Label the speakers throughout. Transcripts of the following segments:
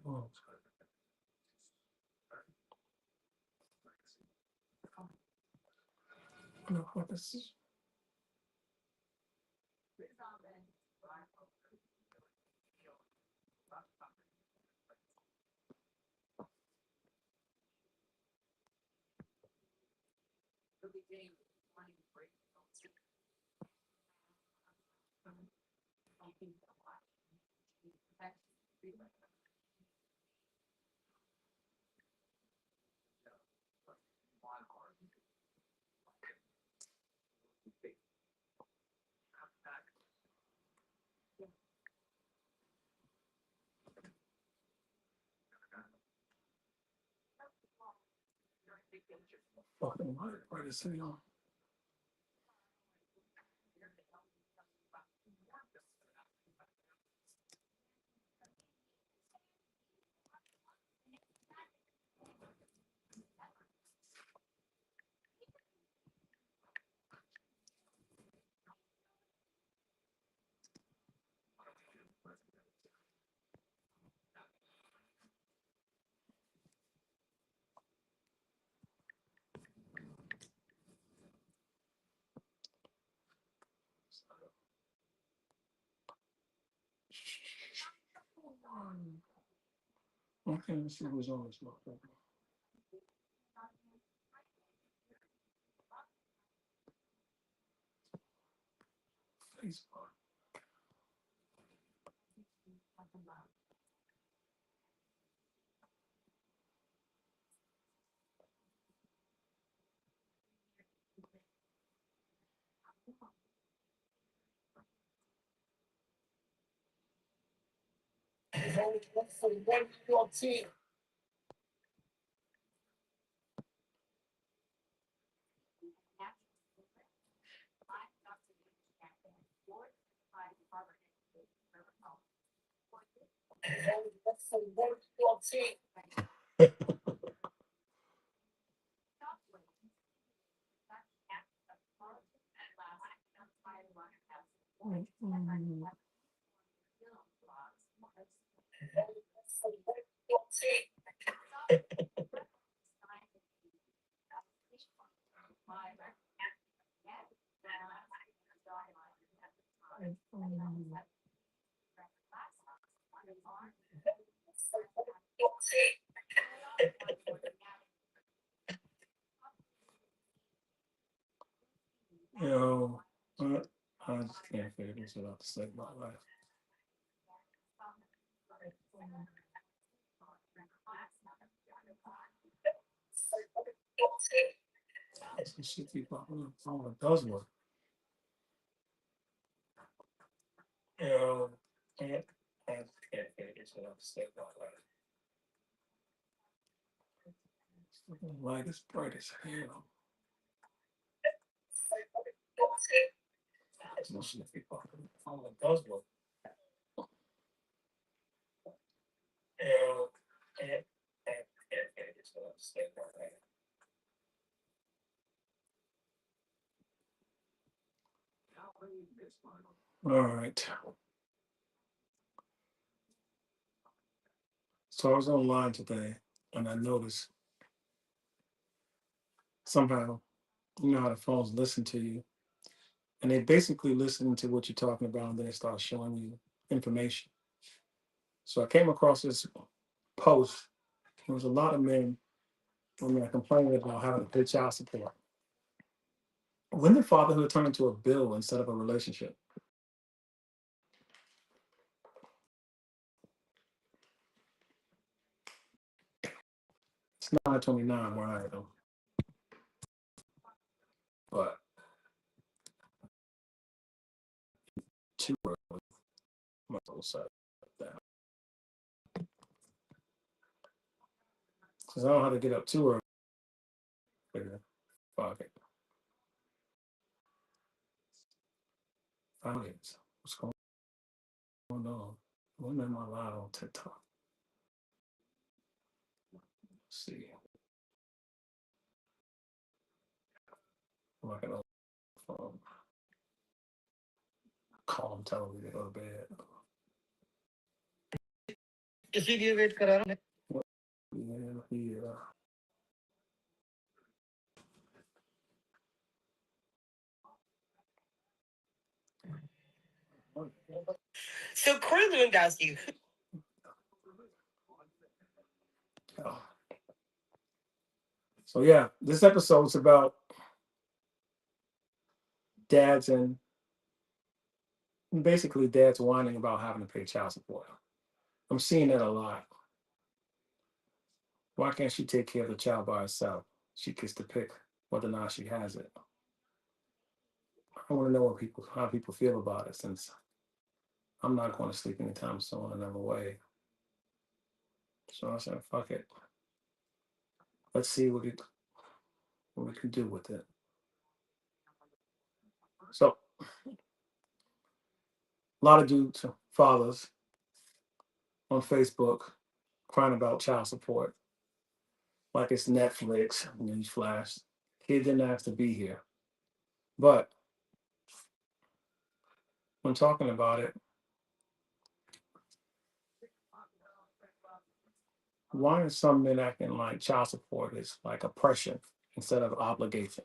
Speaker 1: Oh, no, what is fucking right is sitting on? Okay, let's see who's on this motherfucker. Facebook. Yo, what? I just can't figure this out to save my life. This shit keep popping up. Oh, it does work. Yo, I just can't figure this out to save my life. Light is bright as hell. This shit keep popping up. Oh, it does work. Yo, I can't figure this out to save my life. All right. So I was online today and I noticed somehow, you know how the phones listen to you and they basically listen to what you're talking about and then they start showing you information. So I came across this post. There was a lot of men women are complaining about having to pay child support. When did fatherhood turn into a bill instead of a relationship? It's 9:29 where I am, but too early. My whole side down. Because I don't know how to get up too early. Figure, fuck it. Finance. What's going on? When am I live on TikTok? see. I'm not gonna call him, tell him to go to bed. इसीलिए wait करा रहा हूँ। Yeah. So Corey Lewandowski. Oh. So yeah, this episode's about dads and basically dads whining about having to pay child support. I'm seeing that a lot. Why can't she take care of the child by herself? She gets to pick whether or not she has it. I want to know how people feel about it, since I'm not going to sleep anytime soon and I'm away. So I said, fuck it. Let's see what we can do with it. So a lot of dudes, fathers on Facebook crying about child support. Like it's Netflix, newsflash. Kid didn't ask to be here. But when talking about it, why are some men acting like child support is like oppression instead of obligation?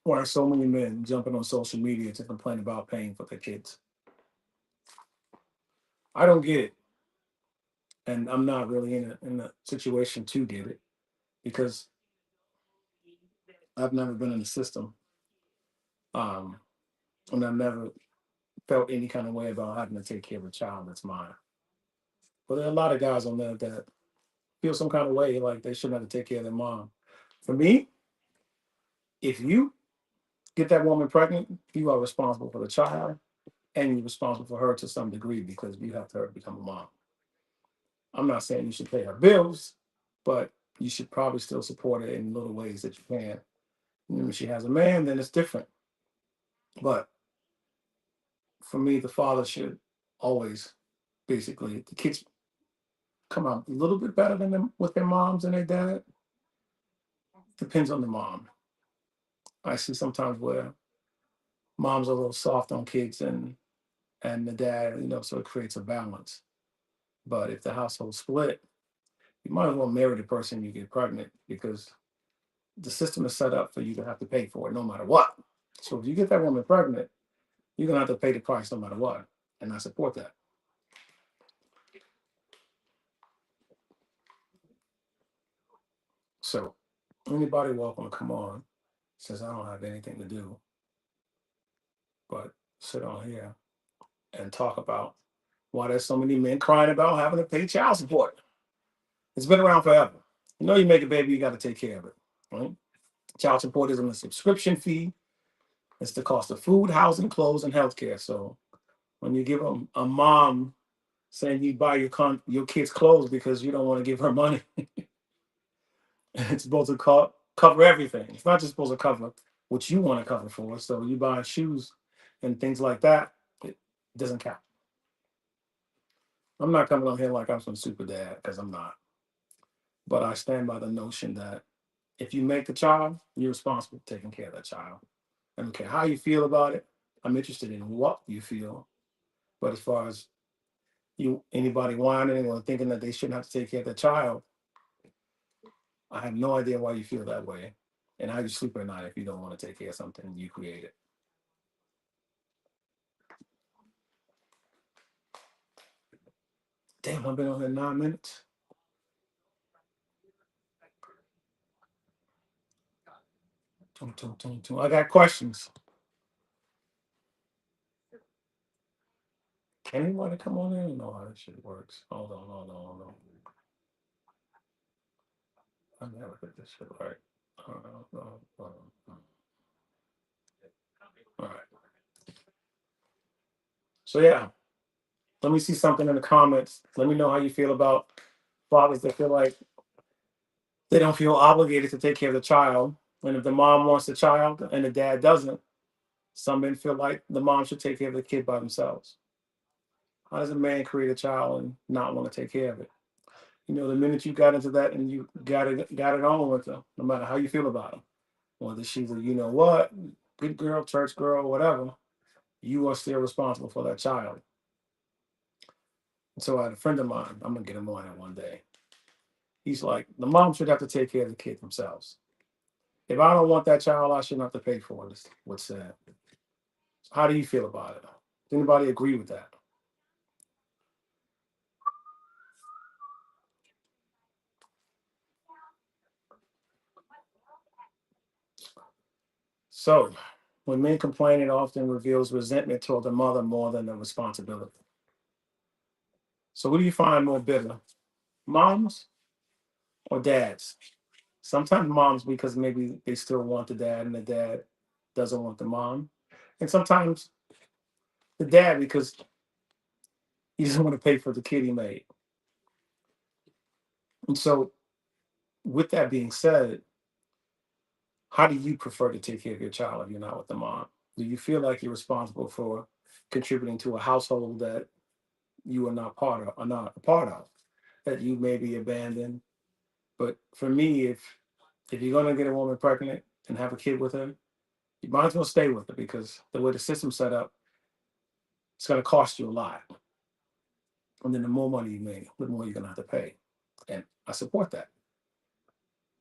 Speaker 1: Why are so many men jumping on social media to complain about paying for their kids? I don't get it. And I'm not really in a situation to get it, because I've never been in the system. Um, and I've never felt any kind of way about having to take care of a child that's mine. But there are a lot of guys on there that feel some kind of way like they shouldn't have to take care of their mom. For me, if you get that woman pregnant, you are responsible for the child, and you're responsible for her to some degree because you have to become a mom. I'm not saying you should pay her bills, but you should probably still support her in little ways that you can. And when she has a man, then it's different. But for me, the father should always, basically, the kids come out a little bit better than them with their moms and their dad. Depends on the mom. I see sometimes where moms are a little soft on kids, and the dad, so it creates a balance. But if the household split, you might as well marry the person you get pregnant, because the system is set up for you to have to pay for it no matter what. So if you get that woman pregnant, you're gonna have to pay the price no matter what. And I support that. So anybody welcome to come on, since I don't have anything to do but sit on here and talk about why there's so many men crying about having to pay child support. It's been around forever. You make a baby, you got to take care of it, right? Child support isn't a subscription fee. It's the cost of food, housing, clothes, and healthcare. So when you give a mom saying you buy your kids clothes because you don't want to give her money, it's supposed to cover everything. It's not just supposed to cover what you want to cover for. So you buy shoes and things like that, it doesn't count. I'm not coming on here like I'm some super dad, because I'm not. But I stand by the notion that if you make the child, you're responsible for taking care of that child. I don't care how you feel about it. I'm interested in what you feel. But as far as anybody whining or thinking that they shouldn't have to take care of the child, I have no idea why you feel that way, and how you sleep at night if you don't want to take care of something you created. Damn, I've been on here 9 minutes. I got questions. Can anybody come on in? I know how this shit works. Hold on. I never get this shit right. All right. So yeah, let me see something in the comments. Let me know how you feel about fathers that feel like they don't feel obligated to take care of the child. And if the mom wants the child and the dad doesn't, some men feel like the mom should take care of the kid by themselves. How does a man create a child and not want to take care of it? You know, the minute you got into that and you got it on with them, no matter how you feel about them, whether she's a you know what, good girl, church girl, whatever, you are still responsible for that child. And so I had a friend of mine, I'm gonna get him on it one day. He's like, the mom should have to take care of the kid themselves. If I don't want that child, I shouldn't have to pay for it. Is what's said. How do you feel about it? Does anybody agree with that? So, when men complain, it often reveals resentment toward the mother more than the responsibility. So, who do you find more bitter, moms or dads? Sometimes moms because maybe they still want the dad, and the dad doesn't want the mom, and sometimes the dad because he doesn't want to pay for the kid he made. And so, with that being said, how do you prefer to take care of your child if you're not with the mom? Do you feel like you're responsible for contributing to a household that you are not part of, or not a part of, that you may be abandoned? But for me, if you're gonna get a woman pregnant and have a kid with her, you might as well stay with her because the way the system's set up, it's gonna cost you a lot. And then the more money you make, the more you're gonna have to pay. And I support that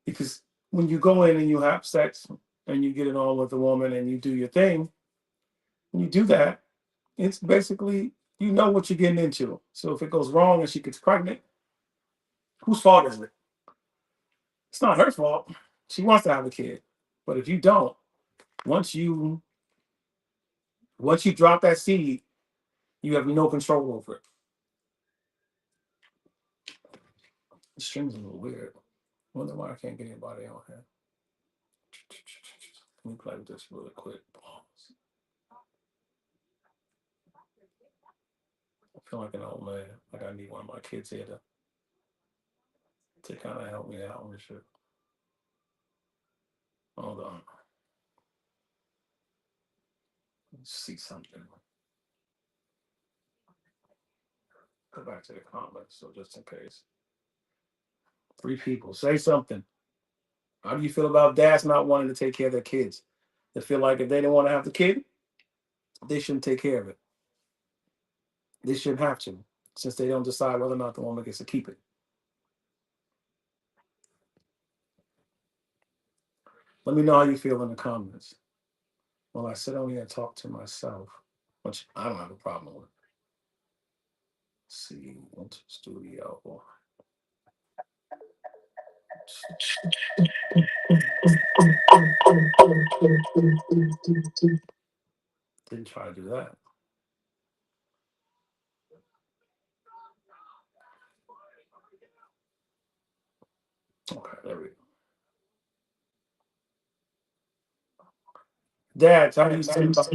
Speaker 1: because when you go in and you have sex and you get it on with a woman and you do your thing, when you do that, it's basically you know what you're getting into. So if it goes wrong and she gets pregnant, whose fault is it? It's not her fault. She wants to have a kid. But if you don't, once you once you drop that seed, you have no control over it. The string's a little weird. I wonder why I can't get anybody on here. Let me play with this really quick. I feel like an old man. Like I need one of my kids here to kind of help me out with shit. Hold on. Let's see something. Go back to the comments, so just in case. Three people. Say something. How do you feel about dads not wanting to take care of their kids? They feel like if they don't want to have the kid, they shouldn't take care of it. They shouldn't have to, since they don't decide whether or not the woman gets to keep it. Let me know how you feel in the comments. Well, I sit on here and talk to myself, which I don't have a problem with. Let's see, into studio. Didn't try to do that. Okay, there we go. Dads, how do you feel about?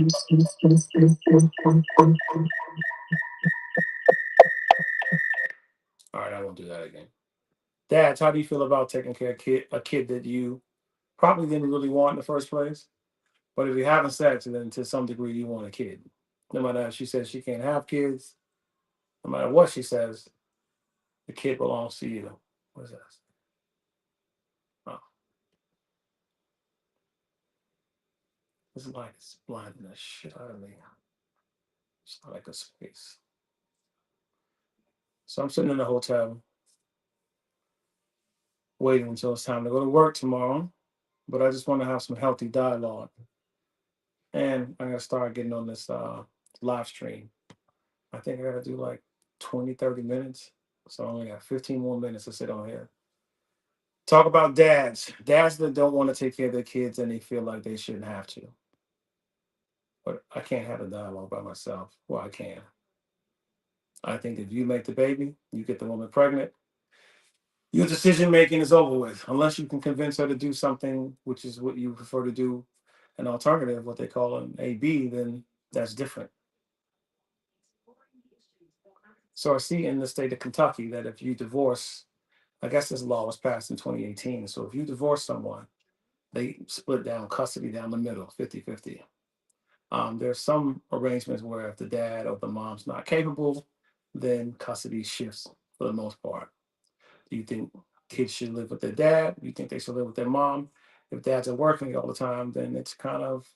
Speaker 1: All right, I won't do that again. Dads, how do you feel about taking care of a kid that you probably didn't really want in the first place? But if you're having sex, then to some degree you want a kid. No matter if she says she can't have kids, no matter what she says, the kid belongs to you. What is that? Oh, this light is blinding the shit out of me. It's not like a space. So I'm sitting in the hotel waiting until it's time to go to work tomorrow. But I just want to have some healthy dialogue. And I'm going to start getting on this live stream. I think I got to do like 20, 30 minutes. So I only got 15 more minutes to sit on here. Talk about dads that don't want to take care of their kids and they feel like they shouldn't have to. But I can't have a dialogue by myself. Well, I can. I think if you make the baby, you get the woman pregnant, your decision making is over with. Unless you can convince her to do something, which is what you prefer to do, an alternative, what they call an AB, then that's different. So I see in the state of Kentucky that if you divorce, I guess this law was passed in 2018. So if you divorce someone, they split down custody down the middle, 50-50. There's some arrangements where if the dad or the mom's not capable, then custody shifts for the most part. Do you think kids should live with their dad? Do you think they should live with their mom? If dads are working all the time, then it's kind of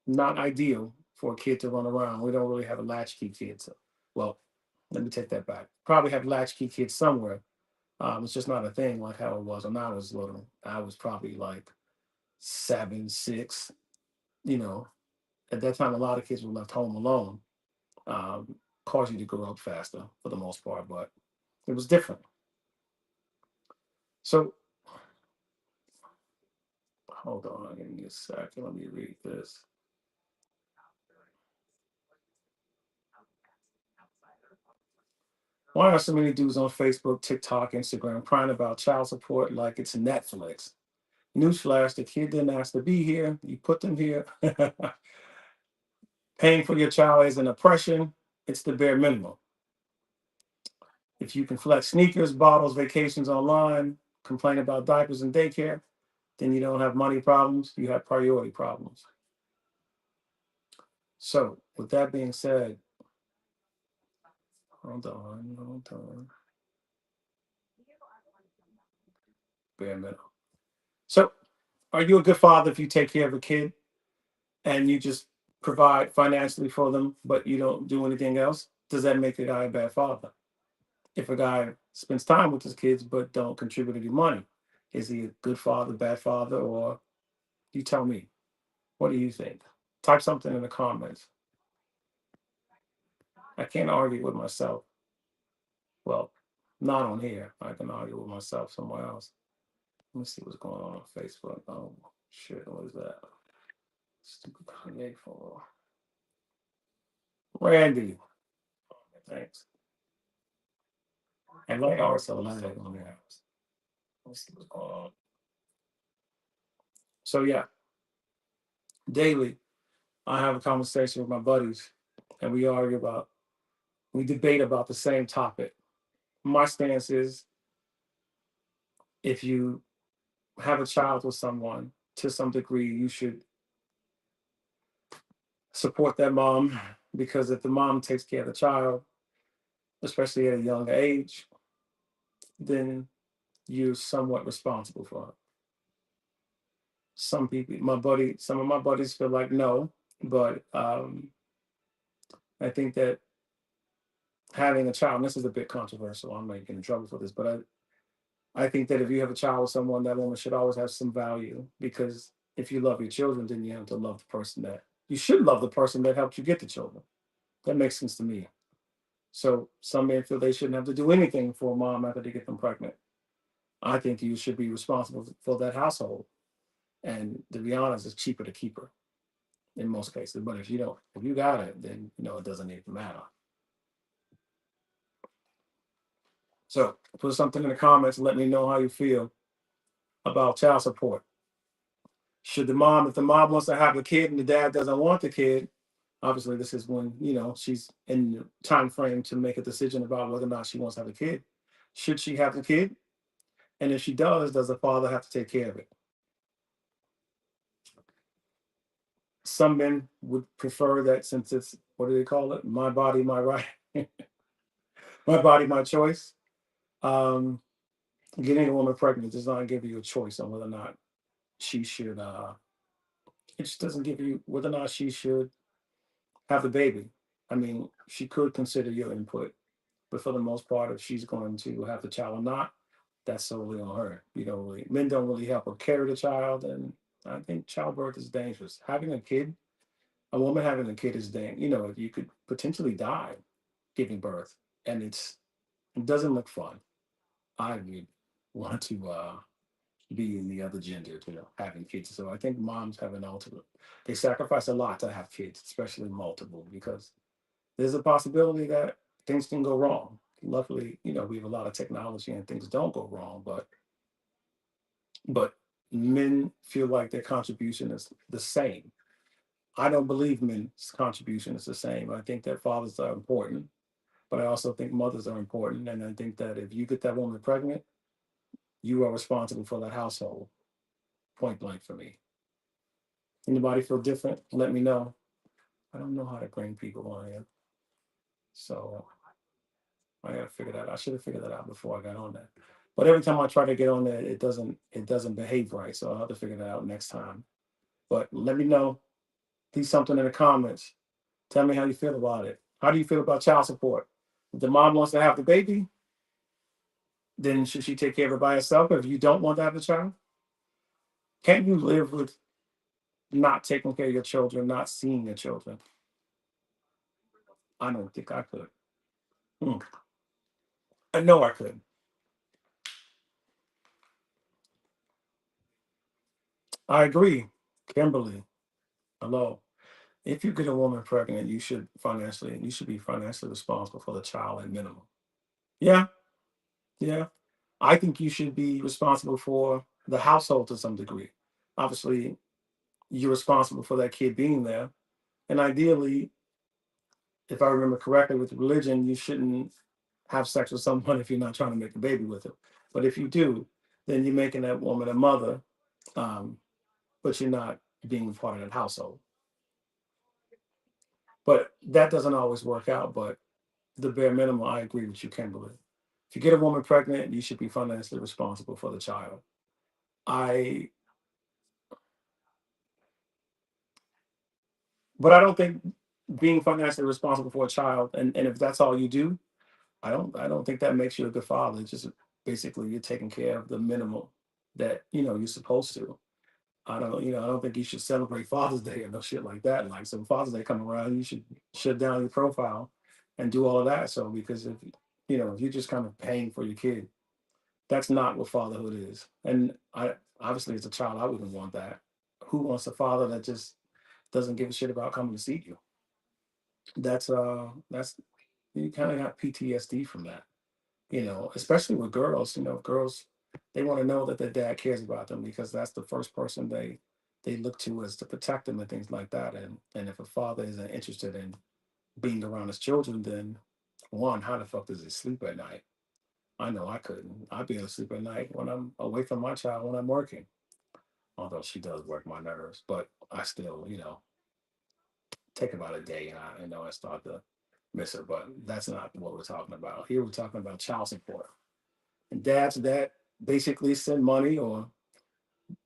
Speaker 1: not ideal for a kid to run around. We don't really have a latchkey kid. So, well, let me take that back. Probably have latchkey kids somewhere. It's just not a thing like how it was when I was little. I was probably like 7, 6. You know, at that time, a lot of kids were left home alone. Um, Caused you to grow up faster for the most part, but it was different. So, hold on, give me a second. Let me read this. Why are so many dudes on Facebook, TikTok, Instagram crying about child support like it's Netflix? Newsflash, the kid didn't ask to be here. You put them here. Paying for your child is an oppression. It's the bare minimum. If you can flex sneakers, bottles, vacations online, complain about diapers and daycare, then you don't have money problems. You have priority problems. So, with that being said, hold on, bare minimum. So, are you a good father if you take care of a kid and you just provide financially for them, but you don't do anything else? Does that make a guy a bad father? If a guy spends time with his kids but don't contribute any money, is he a good father, bad father, or you tell me? What do you think? Type something in the comments. I can't argue with myself. Well, not on here. I can argue with myself somewhere else. Let me see what's going on Facebook. Oh shit, what is that? Stupid Kanye for Randy. Thanks. And like also lag on there. Let's see what's going on. So yeah, daily I have a conversation with my buddies and we debate about the same topic. My stance is if you have a child with someone, to some degree, you should support that mom because if the mom takes care of the child, especially at a young age, then you're somewhat responsible for it. Some of my buddies feel like no, but I think that having a child, and this is a bit controversial, I might get in trouble for this, but I think that if you have a child with someone, that woman should always have some value because if you love your children, then you have to love the person that you should love the person that helped you get the children. That makes sense to me. So some men feel they shouldn't have to do anything for a mom after they get them pregnant. I think you should be responsible for that household. And to be honest, it's cheaper to keep her in most cases. But if you don't, if you got it, then it doesn't even matter. So put something in the comments. Let me know how you feel about child support. Should the mom, if the mom wants to have a kid and the dad doesn't want the kid, obviously this is when she's in the time frame to make a decision about whether or not she wants to have a kid. Should she have the kid? And if she does the father have to take care of it? Some men would prefer that since it's what do they call it? My body, my right, my body, my choice. Um, Getting a woman pregnant does not give you a choice on whether or not she should. It just doesn't give you whether or not she should have the baby. I mean, she could consider your input, but for the most part, if she's going to have the child or not, that's solely on her. Men don't really help her carry the child, and I think childbirth is dangerous. Having a kid, a woman having a kid is dangerous. You could potentially die giving birth, and it doesn't look fun. I would want to be in the other gender, having kids. So I think moms have an ultimate. They sacrifice a lot to have kids, especially multiple, because there's a possibility that things can go wrong. Luckily, we have a lot of technology and things don't go wrong, but men feel like their contribution is the same. I don't believe men's contribution is the same. I think that fathers are important, but I also think mothers are important. And I think that if you get that woman pregnant, you are responsible for that household. Point blank for me. Anybody feel different? Let me know. I don't know how to bring people on here. So I gotta figure that out. I should have figured that out before I got on that. But every time I try to get on there, it doesn't behave right. So I'll have to figure that out next time. But let me know. Leave something in the comments. Tell me how you feel about it. How do you feel about child support? If the mom wants to have the baby, then should she take care of it by herself? If you don't want to have the child, can't you live with not taking care of your children, not seeing your children? I don't think I could. Hmm. I know I could. I agree. Kimberly, hello. If you get a woman pregnant, you should be financially responsible for the child at minimum. Yeah, yeah. I think you should be responsible for the household to some degree. Obviously, you're responsible for that kid being there. And ideally, if I remember correctly with religion, you shouldn't have sex with someone if you're not trying to make a baby with them. But if you do, then you're making that woman a mother, um, but you're not being part of that household. But that doesn't always work out. But the bare minimum, I agree with you, Kimberly. If you get a woman pregnant, you should be financially responsible for the child. I, but I don't think being financially responsible for a child, and if that's all you do, I don't think that makes you a good father. It's just basically you're taking care of the minimum that you're supposed to. I don't think you should celebrate Father's Day or no shit like that. Like, so Father's Day come around, you should shut down your profile and do all of that. So because if you're just kind of paying for your kid, that's not what fatherhood is. And I obviously as a child, I wouldn't want that. Who wants a father that just doesn't give a shit about coming to see you? That's you kind of got PTSD from that. Especially with girls. Girls, they want to know that their dad cares about them because that's the first person they look to as to protect them and things like that. And if a father isn't interested in being around his children, then one, how the fuck does he sleep at night? I know I couldn't. I'd be able to sleep at night when I'm away from my child when I'm working. Although she does work my nerves, but I still, take about a day and I start to miss her. But that's not what we're talking about. Here we're talking about child support. And dads that basically send money or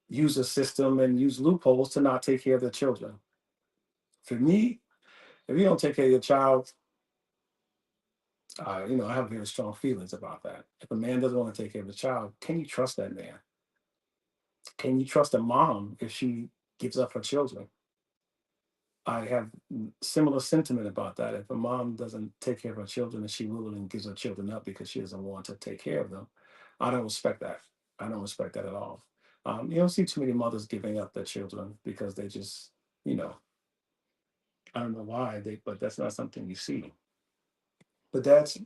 Speaker 1: use a system and use loopholes to not take care of their children. For me, if you don't take care of your child, I have very strong feelings about that. If a man doesn't want to take care of a child, can you trust that man? Can you trust a mom if she gives up her children? I have similar sentiment about that. If a mom doesn't take care of her children and she will and gives her children up because she doesn't want to take care of them, I don't respect that. I don't respect that at all. You don't see too many mothers giving up their children because they just, you know, I don't know why but that's not something you see. But dads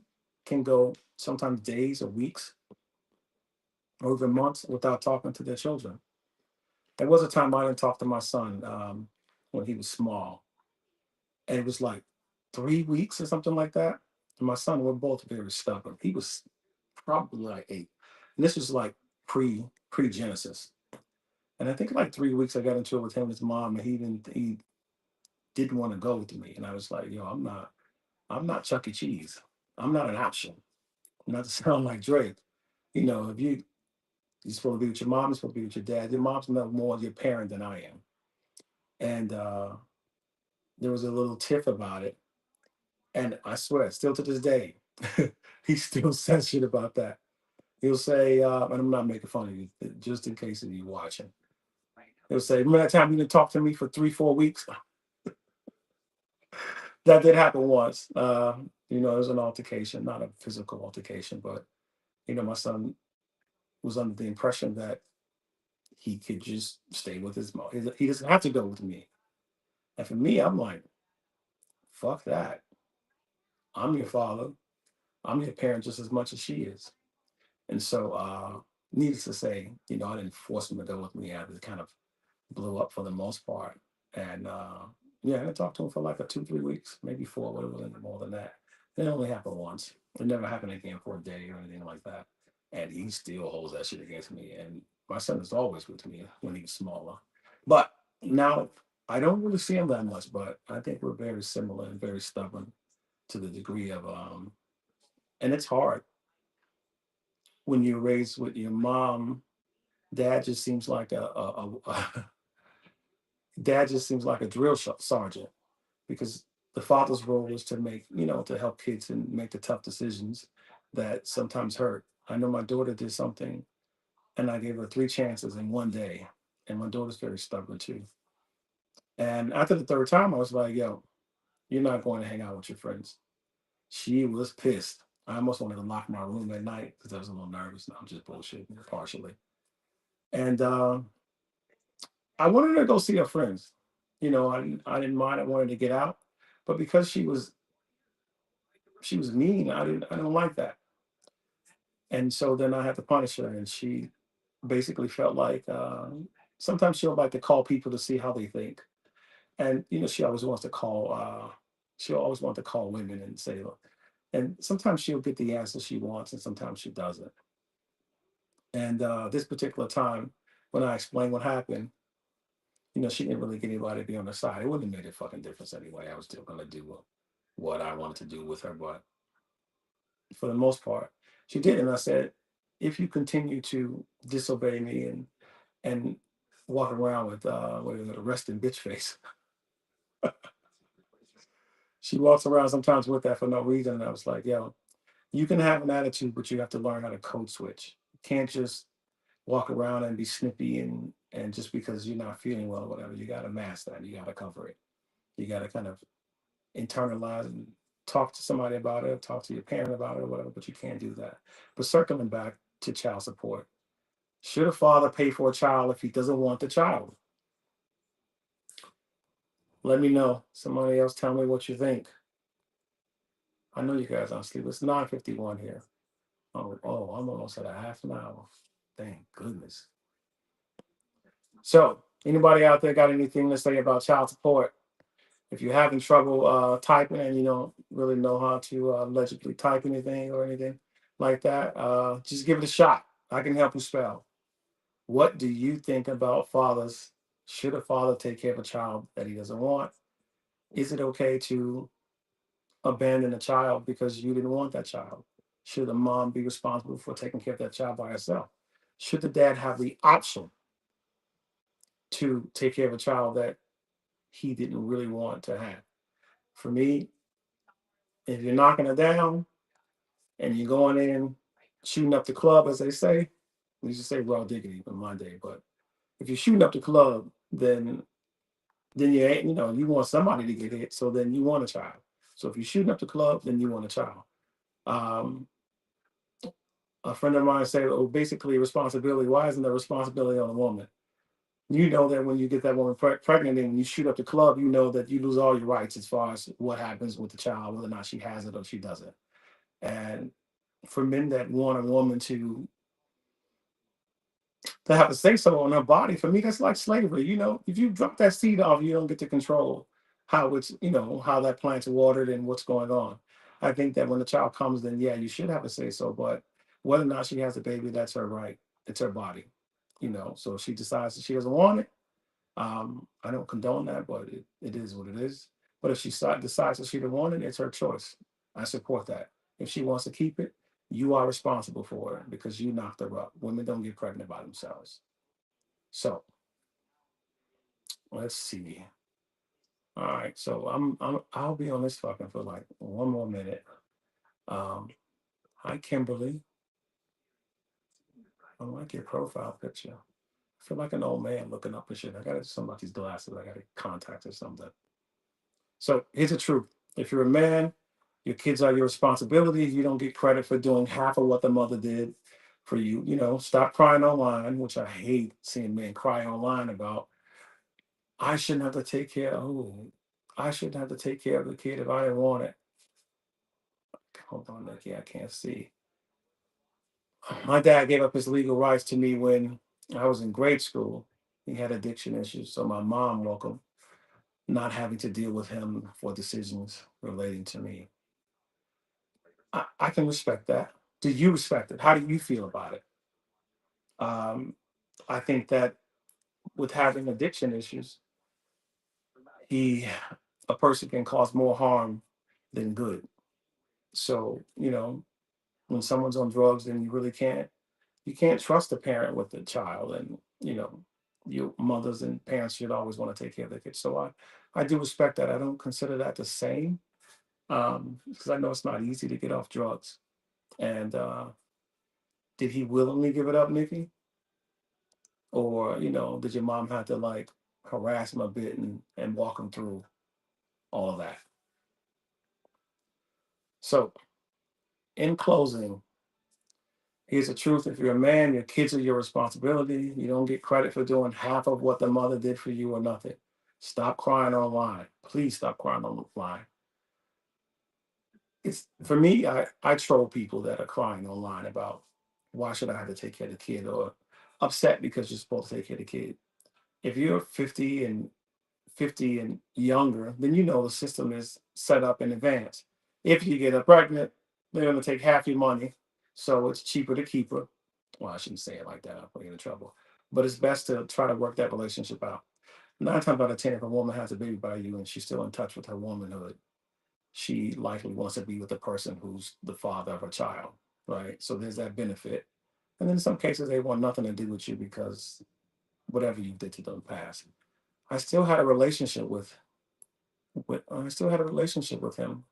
Speaker 1: can go sometimes days or weeks or even months without talking to their children. There was a time I didn't talk to my son when he was small, and it was like 3 weeks or something like that. And my son, we're both very stubborn. He was probably like 8, and this was like pre Genesis. And I think like 3 weeks, I got into it with him and his mom, and he didn't want to go with me. And I was like, yo, I'm not Chuck E. Cheese. I'm not an option. Not to sound like Drake. If you're supposed to be with your mom, you're supposed to be with your dad. Your mom's no more your parent than I am. And there was a little tiff about it. And I swear, still to this day, he still says shit about that. He'll say, and I'm not making fun of you, just in case of you watching. He'll say, remember that time you didn't talk to me for 3, 4 weeks? That did happen once. It was an altercation, not a physical altercation, but my son was under the impression that he could just stay with his mom. He doesn't have to go with me. And for me, I'm like, fuck that. I'm your father. I'm your parent just as much as she is. And so, needless to say, I didn't force him to go with me. I just kind of blew up for the most part. And yeah, I talked to him for like a 2, 3 weeks, maybe 4, but it wasn't more than that. It only happened once. It never happened again for a day or anything like that. And he still holds that shit against me. And my son is always with me when he was smaller. But now I don't really see him that much, but I think we're very similar and very stubborn to the degree of And it's hard when you're raised with your mom. Dad just seems like a dad just seems like a sergeant, because the father's role is to make, to help kids and make the tough decisions that sometimes hurt. I know my daughter did something, and I gave her three chances in one day, and my daughter's very stubborn too. And after the third time, I was like, "Yo, you're not going to hang out with your friends." She was pissed. I almost wanted to lock my room at night because I was a little nervous. No, I'm just bullshitting partially. And I wanted her to go see her friends. I didn't mind. I wanted to get out, but because she was mean, I don't like that. And so then I had to punish her, and she basically felt like, sometimes she'll like to call people to see how they think, and she always wants to call. She'll always want to call women and say, look, and sometimes she'll get the answer she wants, and sometimes she doesn't. And this particular time, when I explained what happened, she didn't really get anybody to be on her side. It wouldn't have made a fucking difference anyway. I was still gonna do what I wanted to do with her, but for the most part, she did. And I said, if you continue to disobey me and walk around with what is it, a resting bitch face. She walks around sometimes with that for no reason. And I was like, yo, you can have an attitude, but you have to learn how to code switch. You can't just walk around and be snippy and just because you're not feeling well or whatever, you gotta mask that. You gotta cover it. You gotta kind of internalize and talk to somebody about it, talk to your parent about it or whatever, but you can't do that. But circling back to child support, should a father pay for a child if he doesn't want the child? Let me know. Somebody else tell me what you think. I know you guys aren't asleep. It's 9:51 here. Oh, I'm almost at a half an hour. Thank goodness. So, anybody out there got anything to say about child support? If you're having trouble typing and you don't really know how to legibly type anything or anything like that, just give it a shot. I can help you spell. What do you think about fathers? Should a father take care of a child that he doesn't want? Is it okay to abandon a child because you didn't want that child? Should a mom be responsible for taking care of that child by herself? Should the dad have the option to take care of a child that he didn't really want to have? For me, if you're knocking it down and you're going in shooting up the club, as they say, we used to say raw diggity in my day, but if you're shooting up the club, then you ain't, you want somebody to get hit, so then you want a child. So if you're shooting up the club, then you want a child. Um, a friend of mine said, "Oh, basically responsibility. Why isn't there responsibility on a woman?" You know that when you get that woman pregnant and you shoot up the club, you know that you lose all your rights as far as what happens with the child, whether or not she has it or she doesn't. And for men that want a woman to have a say so on her body, for me, that's like slavery. If you drop that seed off, you don't get to control how how that plant's watered and what's going on. I think that when the child comes, then yeah, you should have a say so. But whether or not she has a baby, that's her right. It's her body. So if she decides that she doesn't want it, I don't condone that, but it is what it is. But if she decides that she doesn't want it, it's her choice. I support that. If she wants to keep it, you are responsible for it because you knocked her up. Women don't get pregnant by themselves. So let's see. All right, so I'll be on this fucking for like one more minute. Um, Hi Kimberly. I like your profile picture. I feel like an old man looking up and shit. I gotta do something about these glasses. I gotta contact or something. So here's the truth. If you're a man, your kids are your responsibility. You don't get credit for doing half of what the mother did for you. Stop crying online, which I hate seeing men cry online about. I shouldn't have to take care. Oh, I shouldn't have to take care of the kid if I didn't want it. Hold on, Nikki, I can't see. My dad gave up his legal rights to me when I was in grade school. He had addiction issues, so my mom welcomed not having to deal with him for decisions relating to me. I can respect that. Do you respect it? How do you feel about it? Um, I think that with having addiction issues, he a person can cause more harm than good. So, When someone's on drugs, then you can't trust the parent with the child, and your mothers and parents should always want to take care of their kids. So I do respect that. I don't consider that the same, because I know it's not easy to get off drugs. And did he willingly give it up, Nikki? Or, did your mom have to like harass him a bit and walk him through all of that? So, in closing, here's the truth. If you're a man, your kids are your responsibility. You don't get credit for doing half of what the mother did for you or nothing. Stop crying online. Please stop crying online. It's for me, I troll people that are crying online about why should I have to take care of the kid, or upset because you're supposed to take care of the kid. If you're 50 and younger, then the system is set up in advance. If you get her pregnant, they're going to take half your money. So it's cheaper to keep her. Well, I shouldn't say it like that. I'll put you in trouble. But it's best to try to work that relationship out. 9 times out of 10, if a woman has a baby by you and she's still in touch with her womanhood, she likely wants to be with the person who's the father of her child, right? So there's that benefit. And then in some cases, they want nothing to do with you because whatever you did to them past. I still had a relationship with him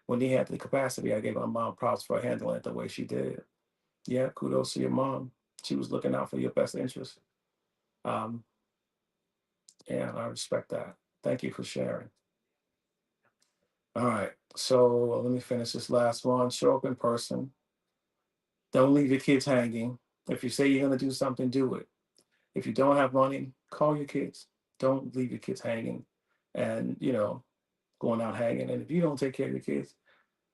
Speaker 1: when he had the capacity. I gave my mom props for handling it the way she did. Yeah, kudos to your mom. She was looking out for your best interest. Um, and I respect that. Thank you for sharing. All right. So let me finish this last one. Show up in person. Don't leave your kids hanging. If you say you're going to do something, do it. If you don't have money, call your kids. Don't leave your kids hanging and, going out hanging. And if you don't take care of your kids,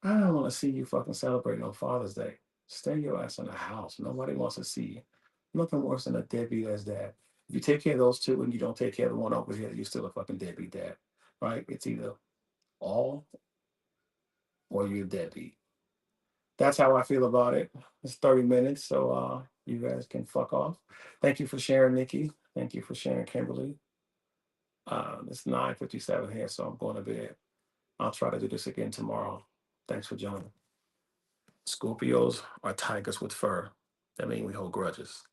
Speaker 1: I don't want to see you fucking celebrating on Father's Day. Stay your ass in the house. Nobody wants to see you. Nothing worse than a deadbeat as dad. If you take care of those two and you don't take care of the one over here, you're still a fucking deadbeat dad, right? It's either all or you're a deadbeat. That's how I feel about it. It's 30 minutes, so you guys can fuck off. Thank you for sharing, Nikki. Thank you for sharing, Kimberly. It's 9:57 here, so I'm going to bed. I'll try to do this again tomorrow. Thanks for joining. Scorpios are tigers with fur. That means we hold grudges.